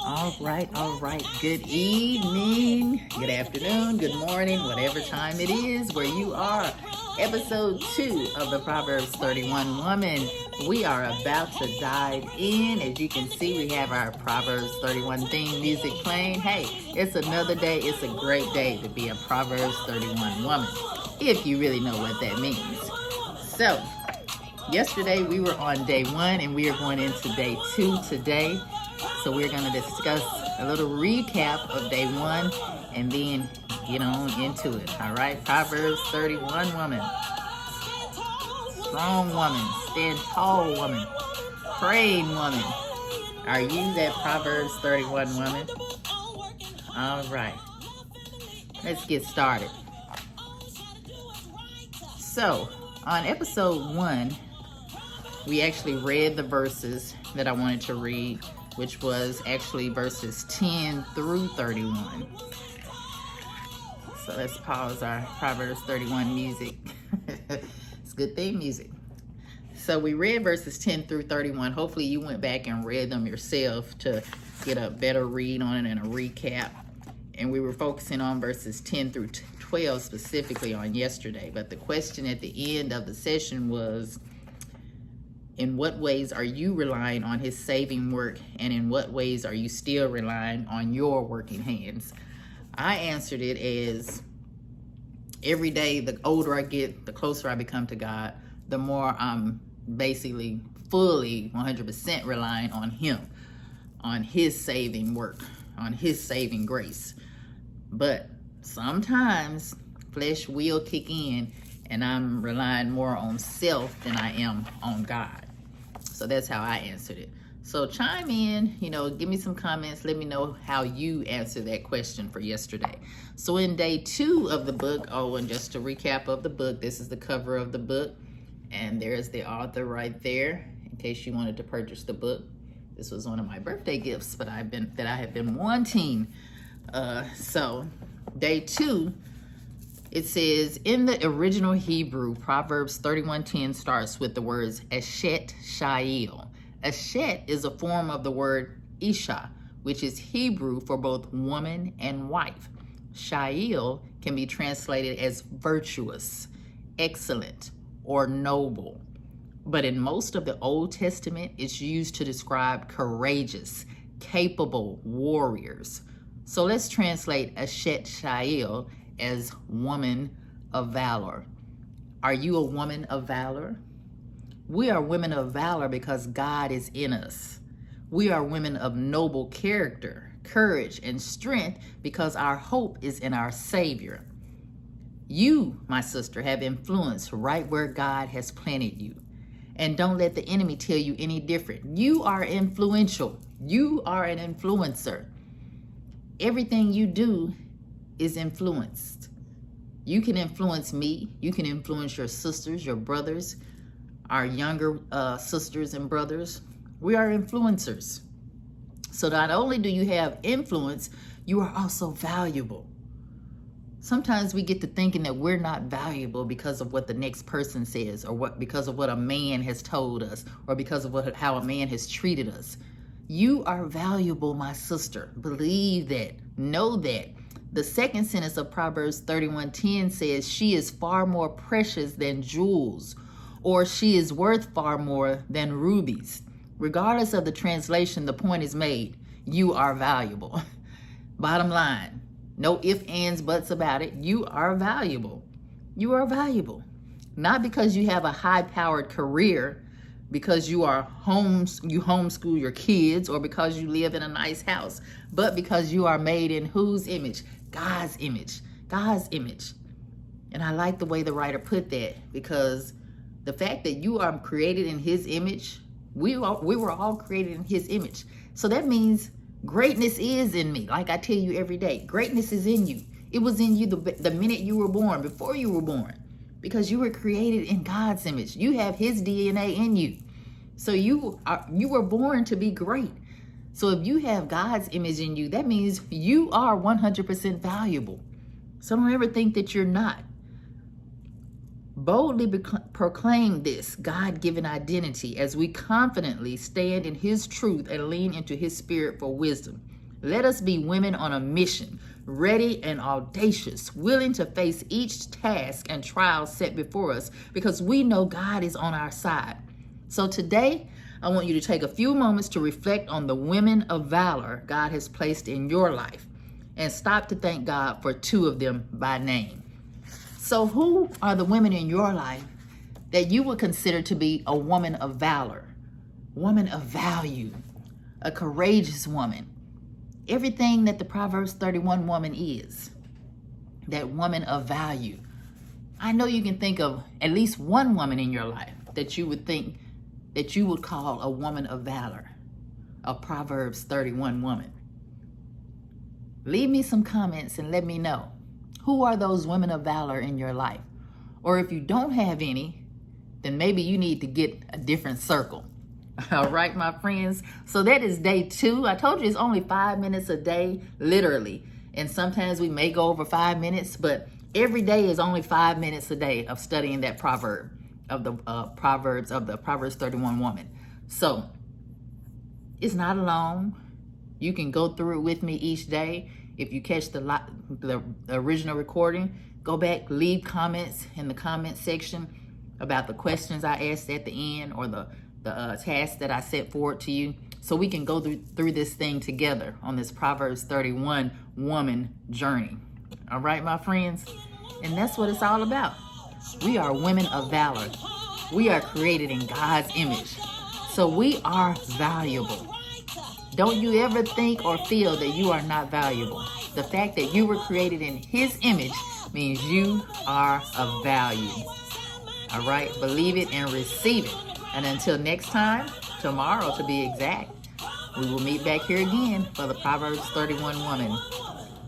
All right. Good evening, good afternoon, good morning, whatever time it is where you are. Episode 2 of the Proverbs 31 Woman. We are about to dive in. As you can see, we have our Proverbs 31 theme music playing. Hey, it's another day. It's a great day to be a Proverbs 31 woman, if you really know what that means. So, yesterday we were on day 1 and we are going into day 2 today. So we're going to discuss a little recap of day 1 and then get on into it. All right, Proverbs 31 woman. Strong woman, stand tall woman, praying woman. Are you that Proverbs 31 woman? All right, let's get started. So on episode 1, we actually read the verses that I wanted to read, which was actually verses 10 through 31. So let's pause our Proverbs 31 music. It's good theme music. So we read verses 10 through 31. Hopefully you went back and read them yourself to get a better read on it and a recap. And we were focusing on verses 10 through 12 specifically on yesterday. But the question at the end of the session was, in what ways are you relying on his saving work, and in what ways are you still relying on your working hands? I answered it as every day, the older I get, the closer I become to God, the more I'm basically fully 100% relying on him, on his saving work, on his saving grace. But sometimes flesh will kick in and I'm relying more on self than I am on God. So that's how I answered it. So chime in, give me some comments. Let me know how you answered that question for yesterday. So in day 2 of the book, and just a recap of the book, this is the cover of the book. And there's the author right there, in case you wanted to purchase the book. This was one of my birthday gifts, that I have been wanting. So day 2, it says, in the original Hebrew, Proverbs 31:10 starts with the words Eshet Sha'il. Eshet is a form of the word Isha, which is Hebrew for both woman and wife. Sha'il can be translated as virtuous, excellent, or noble. But in most of the Old Testament, it's used to describe courageous, capable warriors. So let's translate Eshet Sha'il as woman of valor. Are you a woman of valor? We are women of valor because God is in us. We are women of noble character, courage, and strength because our hope is in our Savior. You, my sister, have influence right where God has planted you. And don't let the enemy tell you any different. You are influential. You are an influencer. Everything you do is influenced. You can influence me. You can influence your sisters, your brothers, our younger sisters and brothers. We are influencers. So not only do you have influence, you are also valuable. Sometimes we get to thinking that we're not valuable because of what the next person says, or because of what a man has told us, or because of how a man has treated us. You are valuable, my sister. Believe that. Know that. The second sentence of Proverbs 31:10 says, she is far more precious than jewels, or she is worth far more than rubies. Regardless of the translation, the point is made. You are valuable. Bottom line, no ifs, ands, buts about it. You are valuable. You are valuable. Not because you have a high-powered career, because you homeschool your kids, or because you live in a nice house, but because you are made in whose image? God's image. God's image. And I like the way the writer put that, because the fact that you are created in his image, we were all created in his image. So that means greatness is in me. Like I tell you every day, greatness is in you. It was in you the minute you were born, before you were born, because you were created in God's image. You have his DNA in you. So you were born to be great. So if you have God's image in you, that means you are 100% valuable. So don't ever think that you're not. Boldly proclaim this God-given identity as we confidently stand in his truth and lean into his spirit for wisdom. Let us be women on a mission, ready and audacious, willing to face each task and trial set before us because we know God is on our side. So today, I want you to take a few moments to reflect on the women of valor God has placed in your life and stop to thank God for 2 of them by name. So who are the women in your life that you would consider to be a woman of valor, woman of value, a courageous woman? Everything that the Proverbs 31 woman is, that woman of value. I know you can think of at least one woman in your life that you would think that you would call a woman of valor, a Proverbs 31 woman. Leave me some comments and let me know. Who are those women of valor in your life? Or if you don't have any, then maybe you need to get a different circle. All right, my friends. So that is day 2. I told you it's only 5 minutes a day, literally. And sometimes we may go over 5 minutes, but every day is only 5 minutes a day of studying that proverb of the Proverbs 31 woman. So it's not alone. You can go through it with me each day. If you catch the original recording, go back, leave comments in the comment section about the questions I asked at the end or the tasks that I set forward to you, so we can go through this thing together on this Proverbs 31 woman journey. All right, my friends? And that's what it's all about. We are women of valor. We are created in God's image. So we are valuable. Don't you ever think or feel that you are not valuable. The fact that you were created in his image means you are of value. All right? Believe it and receive it. And until next time, tomorrow to be exact, we will meet back here again for the Proverbs 31 woman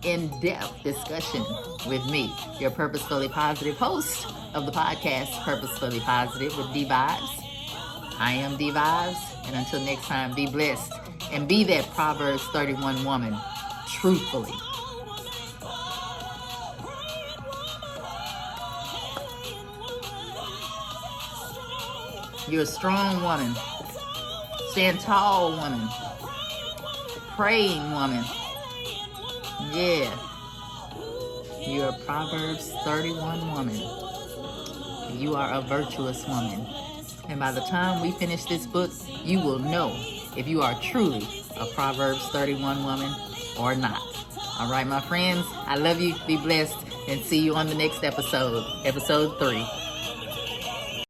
in-depth discussion with me, your purposefully positive host of the podcast, Purposefully Positive with D Vibes. I am D Vibes, and until next time, be blessed and be that Proverbs 31 woman truthfully. You're a strong woman, stand tall woman, praying woman. Yeah, you're a Proverbs 31 woman. You are a virtuous woman. And by the time we finish this book, you will know if you are truly a Proverbs 31 woman or not. All right, my friends, I love you. Be blessed and see you on the next episode, episode 3.